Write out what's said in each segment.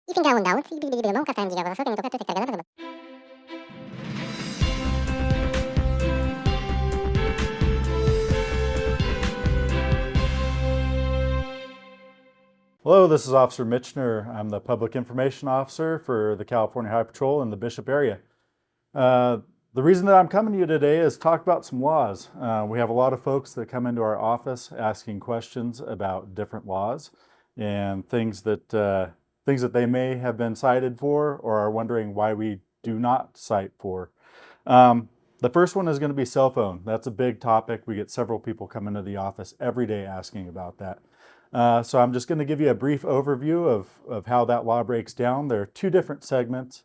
Ipinggangon daun, ibibigay mo katan diga so ganito ka to tektagan. Hello, this is Officer Michener. I'm the Public Information Officer for the California Highway Patrol in the Bishop area. The reason that I'm coming to you today is talk about some laws. We have a lot of folks that come into our office asking questions about different laws and things that they may have been cited for or are wondering why we do not cite for. The first one is going to be cell phone. That's a big topic. We get several people come into the office every day asking about that. So I'm just going to give you a brief overview of how that law breaks down. There are two different segments.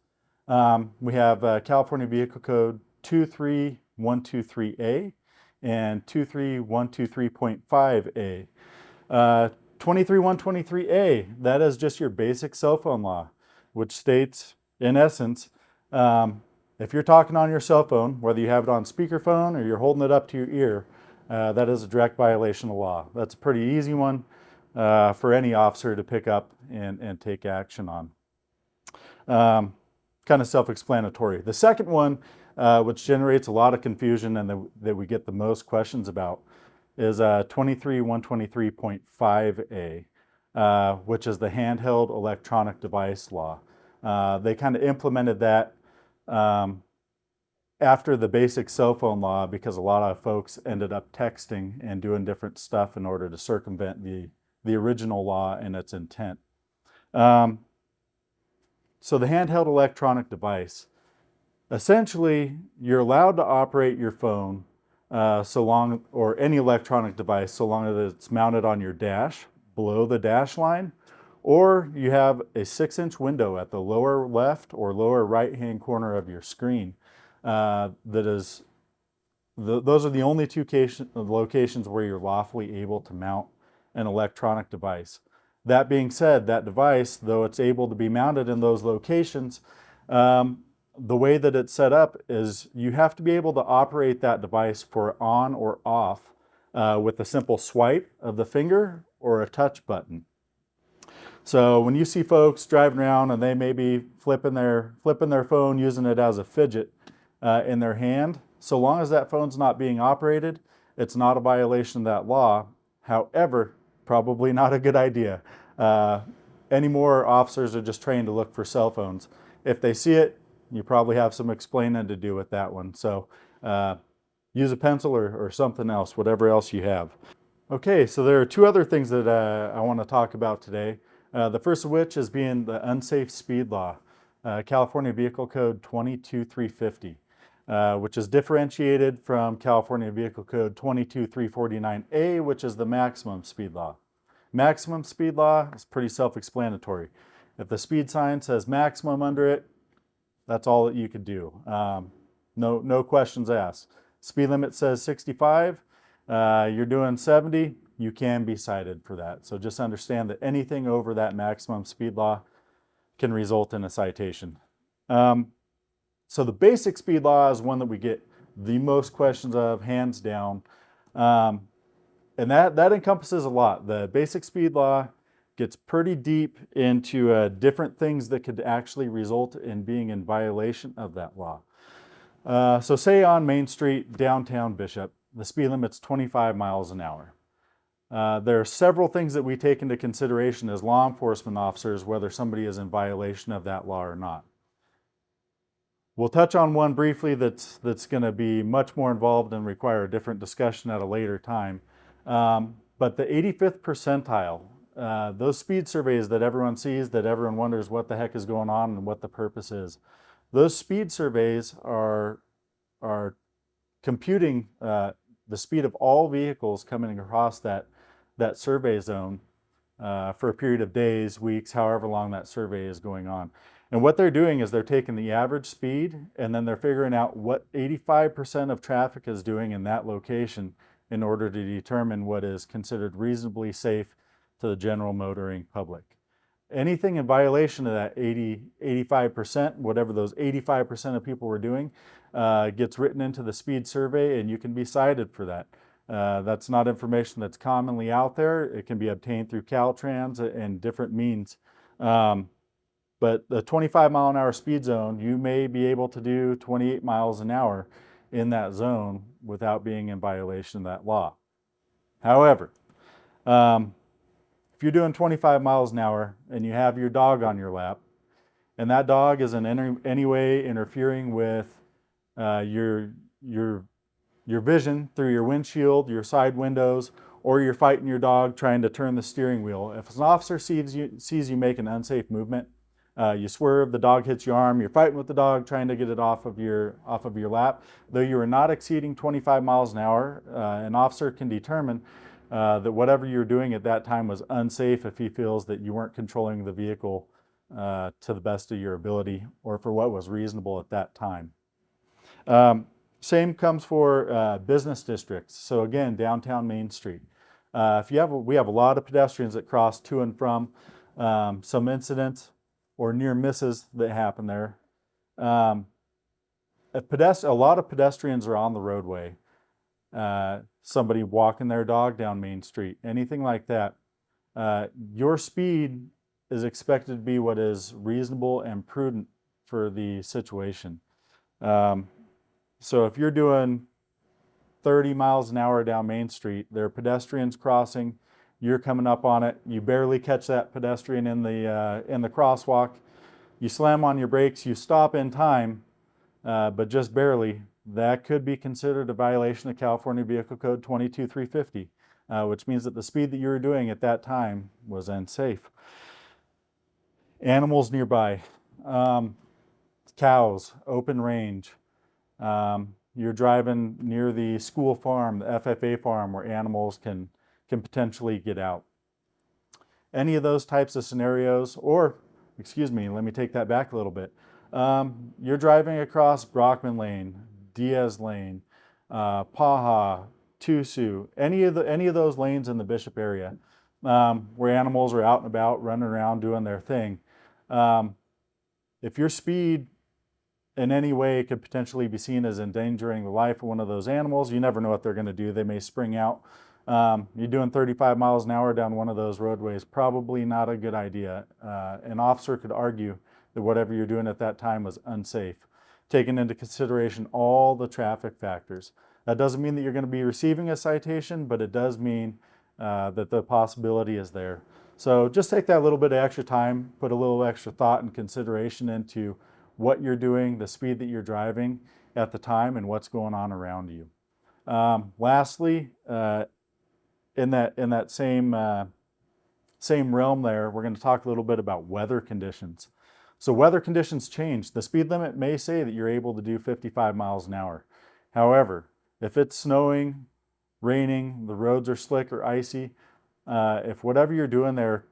We have California Vehicle Code 23123A and 23123.5A. 23123A, that is just your basic cell phone law, which states, in essence, if you're talking on your cell phone, whether you have it on speakerphone or you're holding it up to your ear, that is a direct violation of law. That's a pretty easy one for any officer to pick up and take action on. Kind of self-explanatory. The second one, which generates a lot of confusion and that we get the most questions about, is 23123.5A, which is the handheld electronic device law. They kind of implemented that after the basic cell phone law because a lot of folks ended up texting and doing different stuff in order to circumvent the original law and its intent. So the handheld electronic device, essentially you're allowed to operate your phone or any electronic device so long as it's mounted on your dash below the dash line, or you have a 6-inch window at the lower left or lower right hand corner of your screen. Those are the only two locations where you're lawfully able to mount an electronic device. That being said, that device, though it's able to be mounted in those locations, the way that it's set up is you have to be able to operate that device for on or off with a simple swipe of the finger or a touch button. So when you see folks driving around and they may be flipping their phone, using it as a fidget in their hand, so long as that phone's not being operated, it's not a violation of that law. However, probably not a good idea. Anymore, officers are just trained to look for cell phones. If they see it, you probably have some explaining to do with that one. So use a pencil or something else, whatever else you have. Okay, so there are two other things that I want to talk about today. The first of which is being the unsafe speed law, California Vehicle Code 22350. Which is differentiated from California Vehicle Code 22349A, which is the maximum speed law. Maximum speed law is pretty self-explanatory. If the speed sign says maximum under it, that's all that you could do. No questions asked. Speed limit says 65, you're doing 70, you can be cited for that. So just understand that anything over that maximum speed law can result in a citation. So the basic speed law is one that we get the most questions of, hands down. And that encompasses a lot. The basic speed law gets pretty deep into different things that could actually result in being in violation of that law. So say on Main Street, downtown Bishop, the speed limit's 25 miles an hour. There are several things that we take into consideration as law enforcement officers, whether somebody is in violation of that law or not. We'll touch on one briefly that's going to be much more involved and require a different discussion at a later time. But the 85th percentile, those speed surveys that everyone sees, that everyone wonders what the heck is going on and what the purpose is, those speed surveys are computing the speed of all vehicles coming across that survey zone for a period of days, weeks, however long that survey is going on. And what they're doing is they're taking the average speed and then they're figuring out what 85% of traffic is doing in that location in order to determine what is considered reasonably safe to the general motoring public. Anything in violation of that 85%, whatever those 85% of people were doing, gets written into the speed survey and you can be cited for that. That's not information that's commonly out there. It can be obtained through Caltrans and different means. But the 25-mile-an-hour speed zone, you may be able to do 28 miles an hour in that zone without being in violation of that law. However, if you're doing 25 miles an hour and you have your dog on your lap, and that dog is in any way interfering with your vision through your windshield, your side windows, or you're fighting your dog trying to turn the steering wheel. If an officer sees you make an unsafe movement, you swerve, the dog hits your arm, you're fighting with the dog trying to get it off of your lap. Though you are not exceeding 25 miles an hour, an officer can determine that whatever you're doing at that time was unsafe if he feels that you weren't controlling the vehicle to the best of your ability or for what was reasonable at that time. Same comes for business districts. So again, downtown Main Street. We have a lot of pedestrians that cross to and from. Some incidents or near misses that happen there. A lot of pedestrians are on the roadway. Somebody walking their dog down Main Street, anything like that. Your speed is expected to be what is reasonable and prudent for the situation. So if you're doing 30 miles an hour down Main Street, there are pedestrians crossing, you're coming up on it, you barely catch that pedestrian in the crosswalk, you slam on your brakes, you stop in time, but just barely, that could be considered a violation of California Vehicle Code 22350, which means that the speed that you were doing at that time was unsafe. Animals nearby, cows, open range. You're driving near the school farm, the FFA farm, where animals can potentially get out. Any of those types of scenarios, or, excuse me, let me take that back a little bit. You're driving across Brockman Lane, Diaz Lane, Paha, Tusu, any of those lanes in the Bishop area, where animals are out and about, running around, doing their thing. If your speed in any way could potentially be seen as endangering the life of one of those animals, you never know what they're going to do. They may spring out. You're doing 35 miles an hour down one of those roadways, probably not a good idea. An officer could argue that whatever you're doing at that time was unsafe, taking into consideration all the traffic factors. That doesn't mean that you're going to be receiving a citation, but it does mean that the possibility is there. So just take that little bit of extra time, put a little extra thought and consideration into what you're doing, the speed that you're driving at the time, and what's going on around you. Lastly, in that same realm there, we're going to talk a little bit about weather conditions. So weather conditions change. The speed limit may say that you're able to do 55 miles an hour. However, if it's snowing, raining, the roads are slick or icy, if whatever you're doing there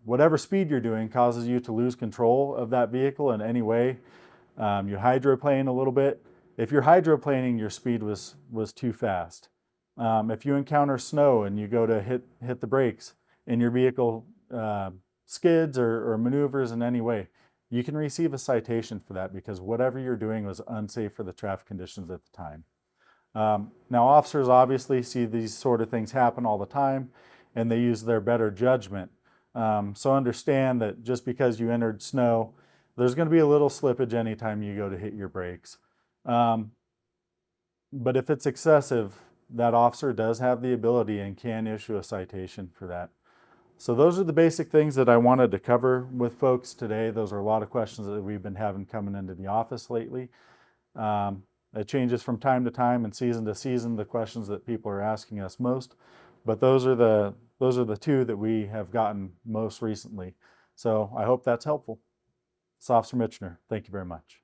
whatever speed you're doing causes you to lose control of that vehicle in any way, you hydroplane a little bit. If you're hydroplaning, your speed was too fast. If you encounter snow and you go to hit the brakes and your vehicle skids or maneuvers in any way, you can receive a citation for that because whatever you're doing was unsafe for the traffic conditions at the time. Now, officers obviously see these sort of things happen all the time, and they use their better judgment. So understand that just because you entered snow, there's going to be a little slippage anytime you go to hit your brakes. But if it's excessive, that officer does have the ability and can issue a citation for that. So those are the basic things that I wanted to cover with folks today. Those are a lot of questions that we've been having coming into the office lately. It changes from time to time and season to season, the questions that people are asking us most. But those are the two that we have gotten most recently. So I hope that's helpful. It's Officer Michener. Thank you very much.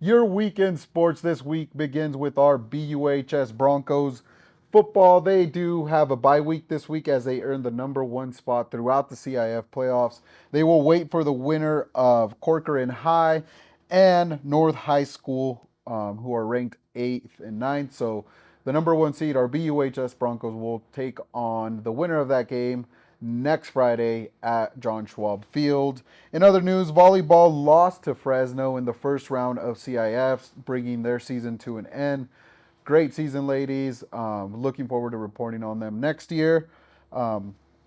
Your weekend sports this week begins with our BUHS Broncos football. They do have a bye week this week as they earn the #1 spot throughout the CIF playoffs. They will wait for the winner of Corcoran High and North High School, who are ranked 8th and 9th. So the #1 seed, our BUHS Broncos, will take on the winner of that game next Friday at John Schwab Field. In other news, volleyball lost to Fresno in the first round of CIF, bringing their season to an end. Great season, ladies. Looking forward to reporting on them next year.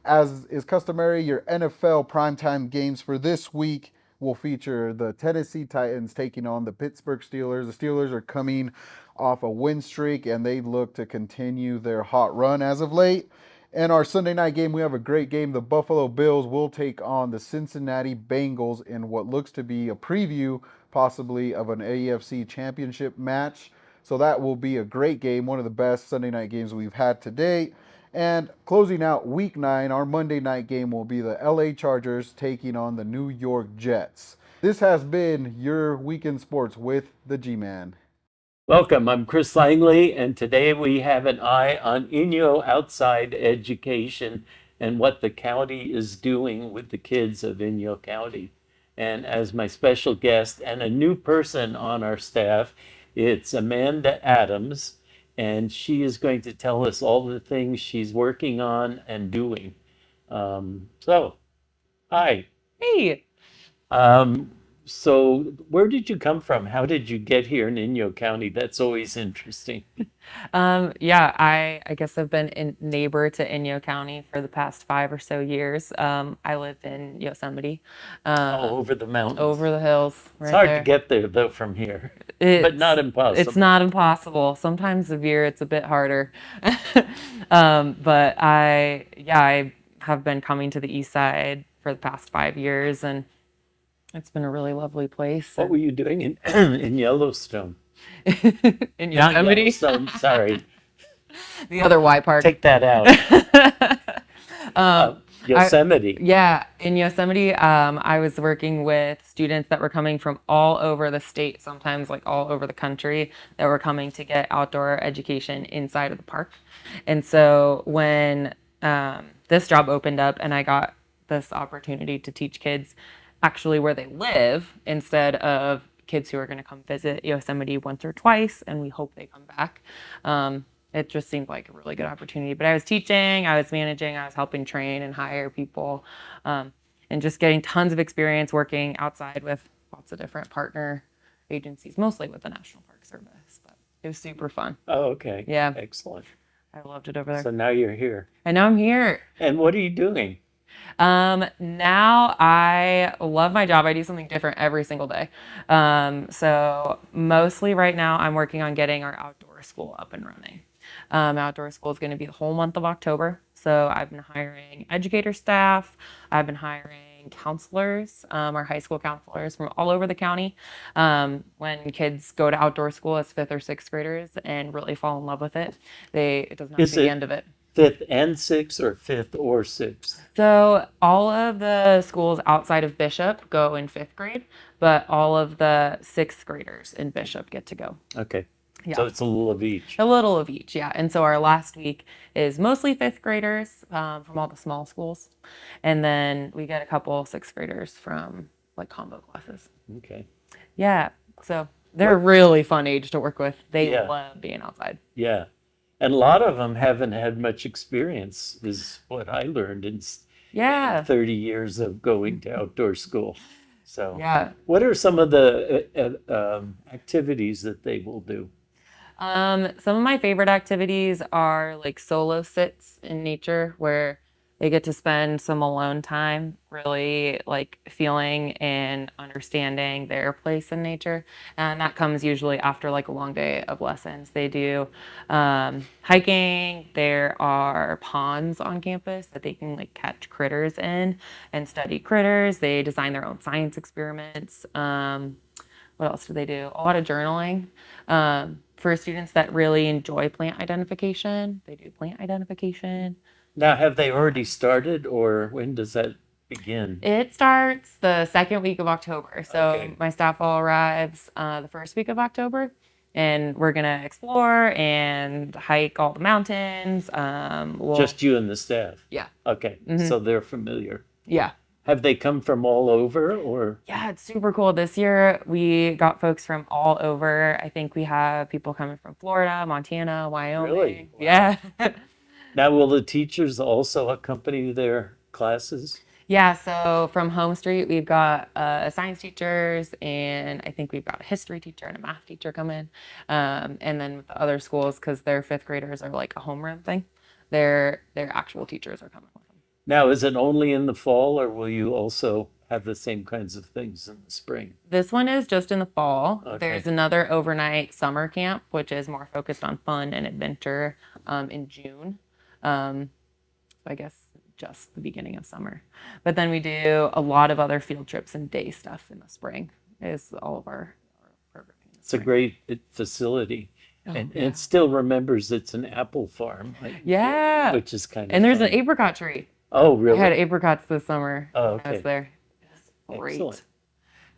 As is customary, your NFL primetime games for this week will feature the Tennessee Titans taking on the Pittsburgh Steelers. The Steelers are coming off a win streak and they look to continue their hot run as of late. And our Sunday night game, we have a great game. The Buffalo Bills will take on the Cincinnati Bengals in what looks to be a preview, possibly, of an AFC championship match. So that will be a great game, one of the best Sunday night games we've had to date. And closing out week 9, our Monday night game will be the LA Chargers taking on the New York Jets. This has been your weekend sports with the G-Man. Welcome, I'm Chris Langley, and today we have an eye on Inyo outside education and what the county is doing with the kids of Inyo County. And as my special guest and a new person on our staff, it's Amanda Adams, and she is going to tell us all the things she's working on and doing. So, hi. Hey. So where did you come from? How did you get here in Inyo County? That's always interesting. Yeah, I guess I've been in neighbor to Inyo County for the past 5 or so years. I live in Yosemite, Over the mountains. over the hills, right It's hard there. to get there though from here, but It's not impossible. it's not impossible. Sometimes severe, it's a bit harder. But I have been coming to the east side for the past 5 years, and it's been a really lovely place. What were you doing in in Yellowstone? In Not Yosemite, Yellowstone, sorry. the other Y park. Take that out. Yosemite. Yeah, in Yosemite, I was working with students that were coming from all over the state, sometimes like all over the country, that were coming to get outdoor education inside of the park. And so when this job opened up and I got this opportunity to teach kids actually where they live instead of kids who are going to come visit Yosemite once or twice, and we hope they come back. It just seemed like a really good opportunity. But I was teaching, I was managing, I was helping train and hire people, and just getting tons of experience working outside with lots of different partner agencies, mostly with the National Park Service. But it was super fun. Oh, okay. Yeah. Excellent. I loved it over there. So now you're here. And now I'm here. And what are you doing? Now I love my job. I do something different every single day. So mostly right now I'm working on getting our outdoor school up and running. Outdoor school is going to be the whole month of October. So I've been hiring educator staff. I've been hiring counselors, our high school counselors from all over the county. When kids go to outdoor school as 5th or 6th graders and really fall in love with it, it doesn't have to be the end of it. 5th and 6th or 5th or 6th? So all of the schools outside of Bishop go in 5th grade, but all of the 6th graders in Bishop get to go. Okay. Yeah. So it's a little of each. A little of each, yeah. And so our last week is mostly 5th graders from all the small schools. And then we get a couple 6th graders from like combo classes. Okay. Yeah. So they're a really fun age to work with. They Yeah. love being outside. Yeah. And a lot of them haven't had much experience, is what I learned in Yeah. 30 years of going to outdoor school. So, Yeah. what are some of the activities that they will do? Some of my favorite activities are like solo sits in nature where they get to spend some alone time, really like feeling and understanding their place in nature. And that comes usually after like a long day of lessons. They do hiking. There are ponds on campus that they can like catch critters in and study critters. They design their own science experiments. What else do they do? A lot of journaling. For students that really enjoy plant identification, they do plant identification. Now, have they already started, or when does that begin? It starts the 2nd week of October. So Okay. my staff all arrives the 1st week of October, and we're gonna explore and hike all the mountains. Just you and the staff? Yeah. Okay, so they're familiar. Yeah. Have they come from all over, or? Yeah, it's super cool. This year we got folks from all over. I think we have people coming from Florida, Montana, Wyoming. Really? Wow. Yeah. Now, will the teachers also accompany their classes? Yeah, so from Home Street, we've got science teachers, and I think we've got a history teacher and a math teacher coming. And then with the other schools, because their 5th graders are like a homeroom thing, their actual teachers are coming with them. Now, is it only in the fall, or will you also have the same kinds of things in the spring? This one is just in the fall. Okay. There's another overnight summer camp, which is more focused on fun and adventure in June. So I guess just the beginning of summer. But then we do a lot of other field trips and day stuff in the spring, is all of our programming in the It's a spring. great facility. Oh, And yeah. it still remembers it's an apple farm, Yeah. which is kind of And there's an fun. apricot tree. Oh, I had really? apricots this summer Oh, when I was okay. there. It's great. Excellent.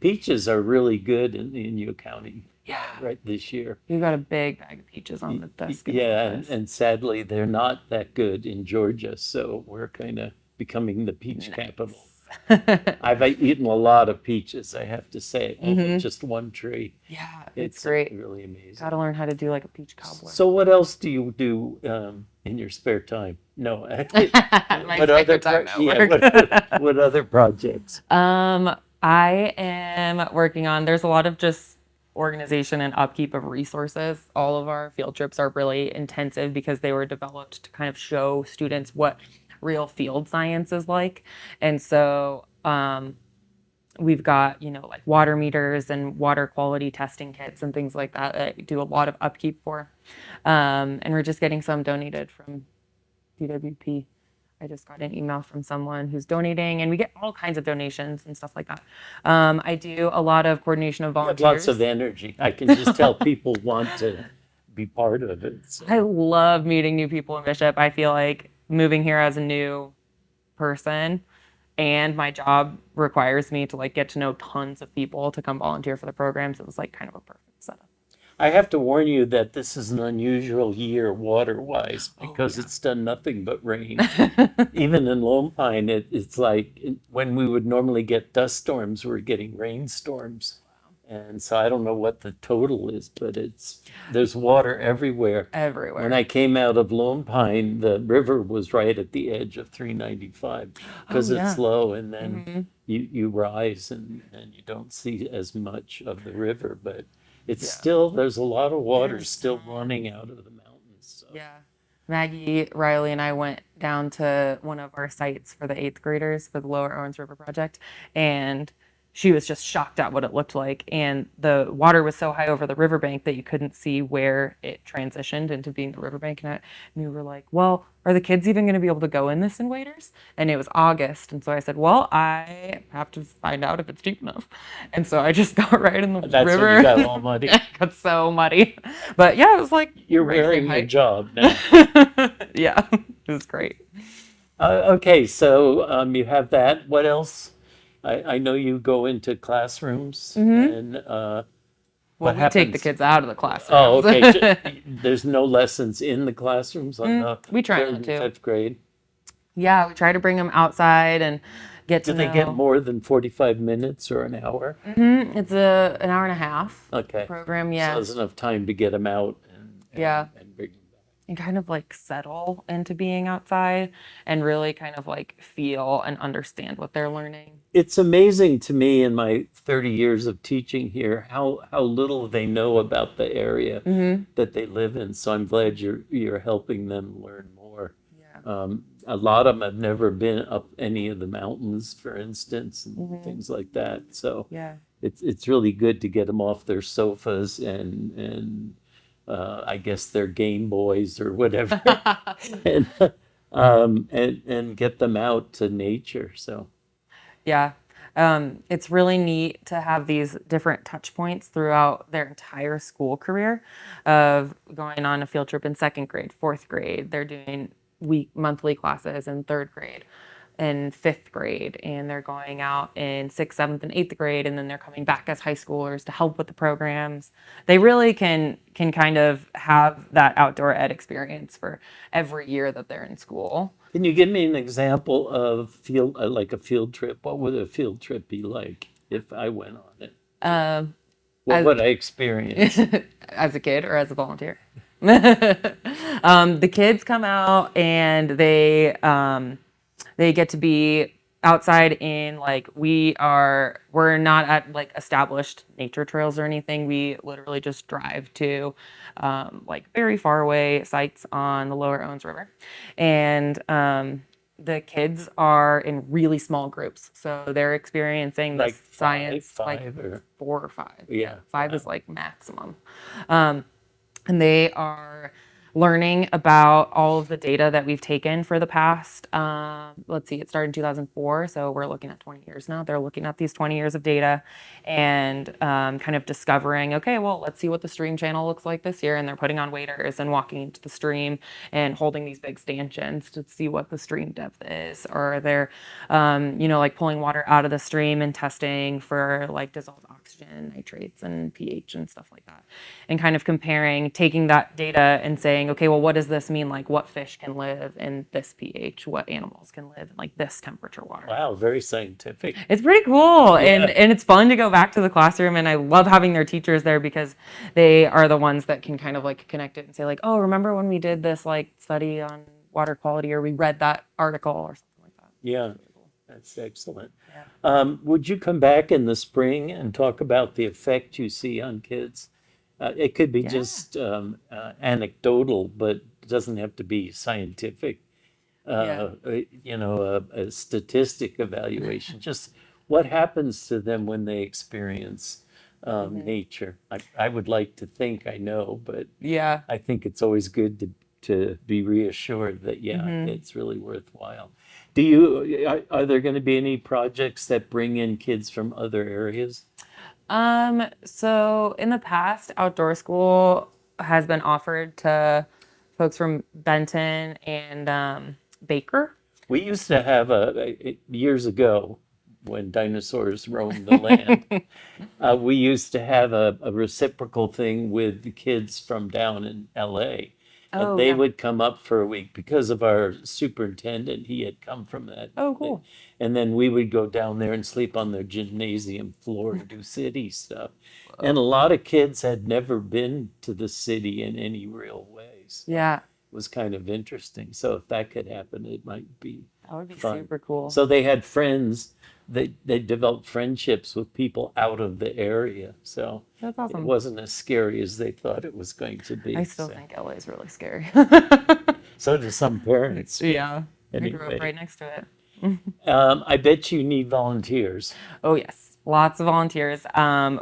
Peaches are really good in Inyo County Yeah. right this year. We've got a big bag of peaches on the desk in the Yeah, office. and sadly, they're not that good in Georgia, so we're kind of becoming the peach capital. I've eaten a lot of peaches, I have to say, off of just one tree. Yeah, It's great. really amazing. Gotta learn how to do like a peach cobbler. So what else do you do in your spare time? No, My what spare other time at yeah, work. what other projects? I am working on, there's a lot of just organization and upkeep of resources. All of our field trips are really intensive because they were developed to kind of show students what real field science is like. And so, we've got, like water meters and water quality testing kits and things like that that we do a lot of upkeep for. And we're just getting some donated from DWP. I just got an email from someone who's donating, and we get all kinds of donations and stuff like that. I do a lot of coordination of You have volunteers. lots of energy. I can just tell people want to be part of it. So. I love meeting new people in Bishop. I feel like moving here as a new person, and my job requires me to like get to know tons of people to come volunteer for the programs. It was like kind of a perfect setup. I have to warn you that this is an unusual year water-wise because it's done nothing but rain. Even in Lone Pine, it's like when we would normally get dust storms, we're getting rainstorms. And so I don't know what the total is, but there's water everywhere. Everywhere. When I came out of Lone Pine, the river was right at the edge of 395 because Oh, yeah. it's low, and then you rise and you don't see as much of the river, but it's still, there's a lot of water still running out of the mountains. So. Yeah. Maggie, Riley, and I went down to one of our sites for the 8th graders for the Lower Owens River Project, and she was just shocked at what it looked like. And the water was so high over the riverbank that you couldn't see where it transitioned into being the riverbank. And we were like, well, are the kids even going to be able to go in this in waders? And it was August. And so I said, well, I have to find out if it's deep enough. And so I just got right in the That's river. when you got all muddy. Got so muddy. But yeah, it was like You're racing wearing your height. job now. Yeah, it was great. Okay, so you have that. What else? I know you go into classrooms and Well, what we take the happens? kids out of the classroom. Oh, okay. There's no lessons in the classrooms on the we try third not and to. fifth grade. Yeah, we try to bring them outside and get Do to they know. get more than 45 minutes or an hour? It's an hour and a half Okay. program, So yeah. there's enough time to get them out Yeah. and bring them back. And kind of like settle into being outside and really kind of like feel and understand what they're learning. It's amazing to me in my 30 years of teaching here how little they know about the area that they live in. So I'm glad you're helping them learn more. Yeah. A lot of them have never been up any of the mountains, for instance, and things like that. So Yeah. it's really good to get them off their sofas and I guess their Game Boys or whatever, and and get them out to nature. So. Yeah. It's really neat to have these different touch points throughout their entire school career of going on a field trip in 2nd grade, 4th grade. They're doing monthly classes in 3rd grade and 5th grade, and they're going out in 6th, 7th, and 8th grade, and then they're coming back as high schoolers to help with the programs. They really can kind of have that outdoor ed experience for every year that they're in school. Can you give me an example of like a field trip? What would a field trip be like if I went on it? What would I experience? As a kid or as a volunteer? The kids come out and they get to be outside in like we're not at like established nature trails or anything. We literally just drive to like very far away sites on the Lower Owens River, and the kids are in really small groups, so they're experiencing the Like science like five or 4 or 5. yeah. Five Wow. is like maximum. And they are learning about all of the data that we've taken for the past, let's see, it started in 2004, so we're looking at 20 years now. They're looking at these 20 years of data and kind of discovering, okay, well, let's see what the stream channel looks like this year. And they're putting on waders and walking into the stream and holding these big stanchions to see what the stream depth is. Or they're, like pulling water out of the stream and testing for like dissolved oxygen, nitrates, and pH and stuff like that. And kind of comparing, taking that data and saying, okay, well, what does this mean? Like, what fish can live in this pH? What animals can live in like this temperature water? Wow, very scientific. It's pretty cool. Yeah. And it's fun to go back to the classroom. And I love having their teachers there because they are the ones that can kind of like connect it and say, like, oh, remember when we did this like study on water quality, or we read that article or something like that. Yeah, that's excellent. Yeah. Would you come back in the spring and talk about the effect you see on kids? It could be Yeah. just anecdotal, but it doesn't have to be scientific. A statistic evaluation. Just what happens to them when they experience nature. I would like to think I know, but Yeah. I think it's always good to be reassured that, yeah, it's really worthwhile. Are there going to be any projects that bring in kids from other areas? So in the past, outdoor school has been offered to folks from Benton and Baker. We used to have years ago when dinosaurs roamed the land, we used to have a reciprocal thing with the kids from down in LA. And Oh, they yeah. would come up for a week because of our superintendent. He had come from that. Oh, cool. And then we would go down there and sleep on their gymnasium floor and do city stuff. And a lot of kids had never been to the city in any real ways. Yeah, It was kind of interesting. So if that could happen, it might be that would be fun. super cool. So they had friends. They developed friendships with people out of the area. So That's it awesome. wasn't as scary as they thought it was going to be. I still So, think LA is really scary. so do some parents. Yeah, I grew Anyway. up right next to it. I bet you need volunteers. Oh, yes, lots of volunteers.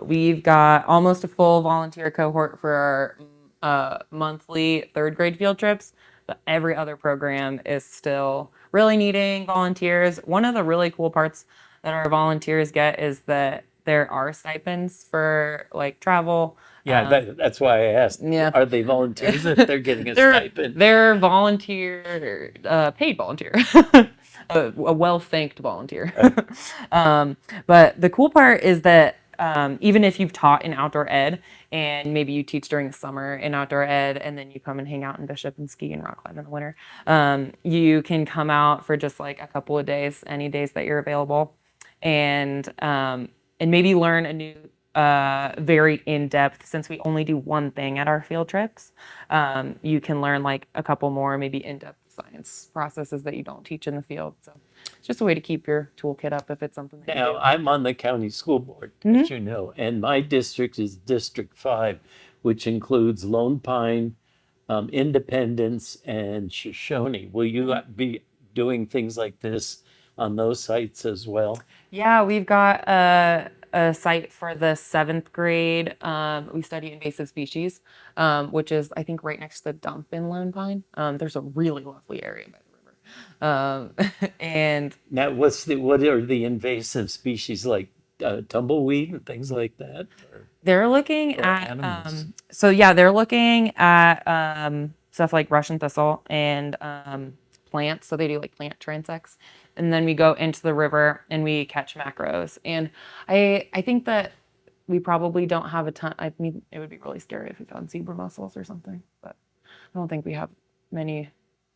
We've got almost a full volunteer cohort for our monthly third grade field trips, but every other program is still really needing volunteers. One of the really cool parts that our volunteers get is that there are stipends for like travel. Yeah, that's why I asked. Yeah. Are they volunteers if they're getting a stipend? They're volunteer, paid volunteer, a well-thanked volunteer. But the cool part is that even if you've taught in outdoor ed and maybe you teach during the summer in outdoor ed and then you come and hang out in Bishop and ski and rock climb in the winter, you can come out for just like a couple of days, any days that you're available, and maybe learn a new very in-depth, since we only do one thing at our field trips, you can learn like a couple more maybe in-depth science processes that you don't teach in the field. So it's just a way to keep your toolkit up if it's something that you Now, do. I'm on the county school board, as you know, and my district is District 5, which includes Lone Pine, Independence, and Shoshone. Will you be doing things like this on those sites as well? Yeah, we've got a site for the 7th grade. We study invasive species, which is, I think, right next to the dump in Lone Pine. There's a really lovely area by the river. And Now, what are the invasive species like tumbleweed and things like that? they're looking Or at, animals? they're looking at stuff like Russian thistle and plants. So they do like plant transects. And then we go into the river and we catch macros. And I think that we probably don't have a ton. I mean, it would be really scary if we found zebra mussels or something, but I don't think we have many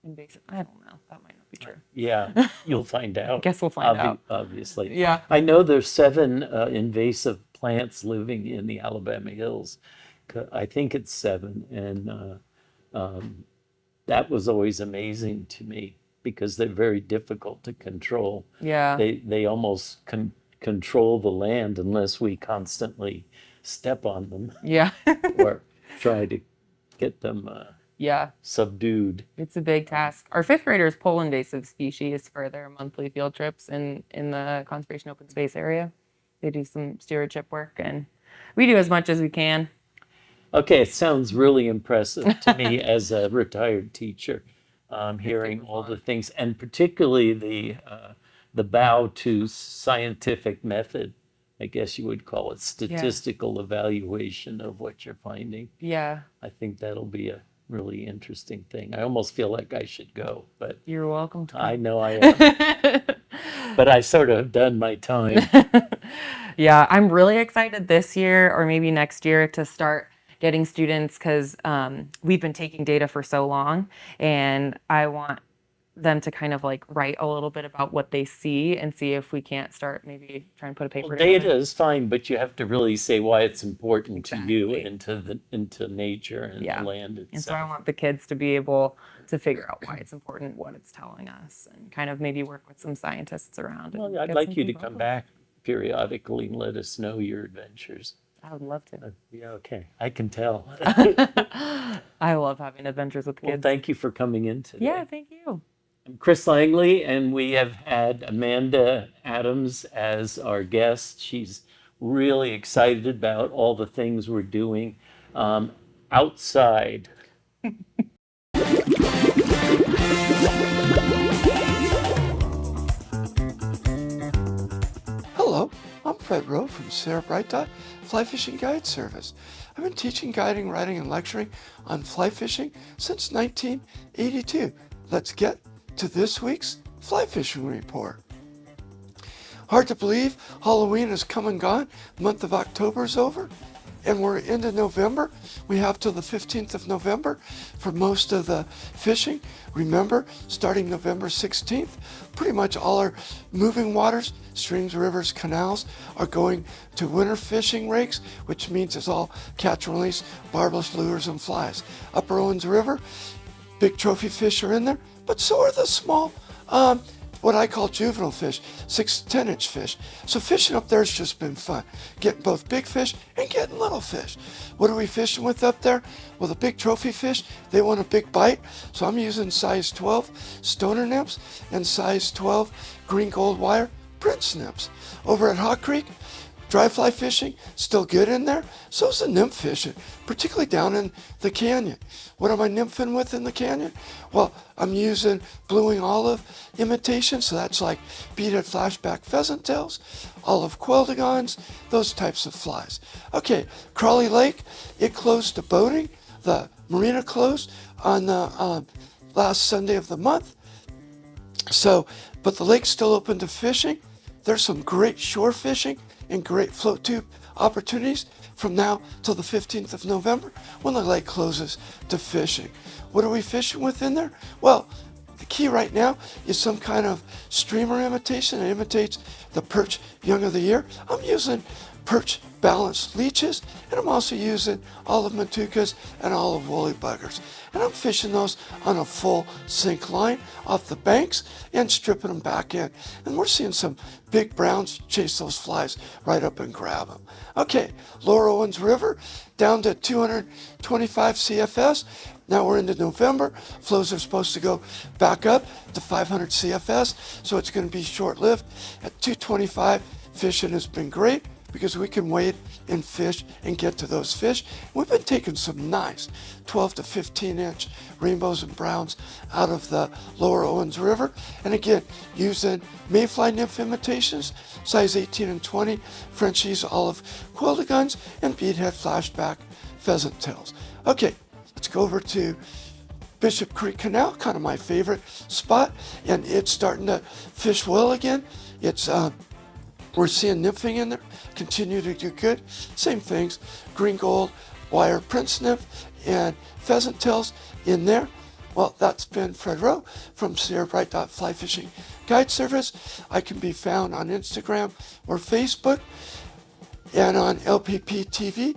invasive. I don't know. That might not be true. Yeah, you'll find out. Guess we'll find out. Obviously. Yeah. I know there's 7 invasive plants living in the Alabama hills. I think it's 7, and that was always amazing to me because they're very difficult to control. Yeah. They almost control the land unless we constantly step on them Yeah. or try to get them Yeah, subdued. it's a big task. Our fifth graders pull invasive species for their monthly field trips in the conservation open space area. They do some stewardship work, and we do as much as we can. Okay, it sounds really impressive to me as a retired teacher, hearing all the things, and particularly the bow to scientific method. I guess you would call it statistical evaluation of what you're finding. Yeah, I think that'll be a really interesting thing. I almost feel like I should go, but you're welcome to. I know I am. But I sort of done my time. Yeah, I'm really excited this year or maybe next year to start getting students because we've been taking data for so long, and I want them to kind of like write a little bit about what they see and see if we can't start maybe trying to put a paper Well, together. data is fine, but you have to really say why it's important to you Exactly. into nature and Yeah. the land And so I itself. want the kids to be able to figure out why it's important, what it's telling us, and kind of maybe work with some scientists around it. Well, and I'd get like some you to people come involved. back periodically and let us know your adventures. I would love to. Yeah, okay, I can tell. I love having adventures with Well, kids. thank you for coming in today. Yeah, thank you. I'm Chris Langley, and we have had Amanda Adams as our guest. She's really excited about all the things we're doing outside. Hello, I'm Fred Rowe from Sarah Bright Dot Fly Fishing Guide Service. I've been teaching, guiding, writing, and lecturing on fly fishing since 1982. Let's get to this week's fly fishing report. Hard to believe Halloween has come and gone. The month of October is over, and we're into November. We have till the 15th of November for most of the fishing. Remember, starting November 16th, pretty much all our moving waters, streams, rivers, canals, are going to winter fishing rakes, which means it's all catch and release, barbless lures and flies. Upper Owens River, big trophy fish are in there, but so are the small, what I call juvenile fish, 6 to 10 inch fish. So fishing up there has just been fun. Getting both big fish and getting little fish. What are we fishing with up there? Well, the big trophy fish, they want a big bite. So I'm using size 12 stoner nymphs and size 12 green gold wire prince nymphs. Over at Hawk Creek, dry fly fishing, still good in there. So's the nymph fishing, particularly down in the canyon. What am I nymphing with in the canyon? Well, I'm using blue-wing olive imitation, so that's like beaded flashback pheasant tails, olive quildagons, those types of flies. Okay, Crawley Lake, it closed to boating. The marina closed on the last Sunday of the month. So, but the lake's still open to fishing. There's some great shore fishing and great float tube opportunities from now till the 15th of November when the lake closes to fishing. What are we fishing with in there? Well, the key right now is some kind of streamer imitation. It imitates the perch young of the year. I'm using perch balanced leeches, and I'm also using olive matukas and olive woolly buggers. And I'm fishing those on a full sink line off the banks and stripping them back in. And we're seeing some big browns chase those flies right up and grab them. Okay, Lower Owens River down to 225 CFS. Now we're into November. Flows are supposed to go back up to 500 CFS, so it's going to be short-lived. At 225, fishing has been great because we can wade and fish and get to those fish. We've been taking some nice 12 to 15 inch rainbows and browns out of the Lower Owens River. And again, using mayfly nymph imitations, size 18 and 20, Frenchies, olive quildagons, and beadhead flashback pheasant tails. Okay, let's go over to Bishop Creek Canal, kind of my favorite spot, and it's starting to fish well again. It's we're seeing nymphing in there, continue to do good. Same things, green gold, wire prince nymph, and pheasant tails in there. Well, that's been Fred Rowe from Sierra Bright Fly Fishing Guide Service. I can be found on Instagram or Facebook and on lpptv.us.